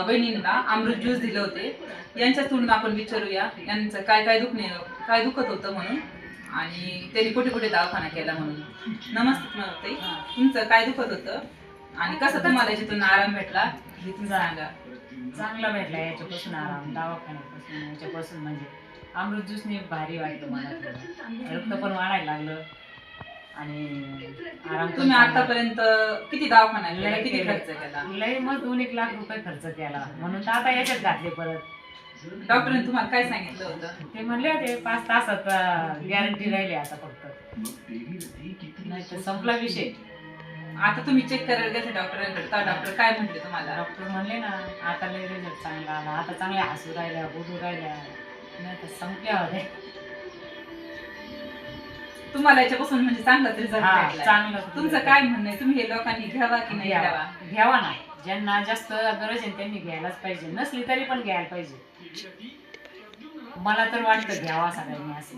बहिणींना अमृत ज्यूस दिले होते. यांच्यातून आपण विचारूया यांचं काय काय दुखत होतं म्हणून आणि त्यांनी कुठे कुठे दवाखाना केला म्हणून. नमस्ते ताई, तुमचं काय दुखत होतं आणि कसं तुम्हाला याच्यातून आराम भेटला हे तुम्ही सांगा. चांगला भेटला याच्यापासून आराम. दवाखान्यापासून याच्यापासून म्हणजे अमृत ज्यूसने भारी वाटलं मला. थोडं रक्त पण वाढायला लागलं आणि आराम. तुम्ही आतापर्यंत किती दवाखाना केला, किती खर्च केला? लय मग 2-1 लाख रुपये खर्च केला म्हणून तर आता याच्यात घातले परत. डॉक्टरने तुम्हाला काय सांगितलं होतं? ते म्हणले होते 5 तासात गॅरंटी राहिली आता फक्त, नाही तर संपला विषय. आता तुम्ही चेक करायला गेले डॉक्टरांकडे तर डॉक्टर काय म्हणले तुम्हाला? डॉक्टर म्हणले ना आता लय रिझल्ट चांगला आला, आता चांगल्या हसू राहिल्या, बोलू राहिल्या, नाही तर संपल्या होत्या. तुम्हाला याच्यापासून म्हणजे चांगलाच रिझल्ट भेटला? चांगलं. तुमचं काय म्हणणं आहे, तुम्ही हे लोकांनी घ्यावा की नाही घ्यावा? घ्यावा ना, ज्यांना जास्त गरज आहे त्यांनी घ्यायलाच पाहिजे, नसली तरी पण घ्यायला पाहिजे. मला तर वाटतं घ्यावा सगळ्यांनी असं.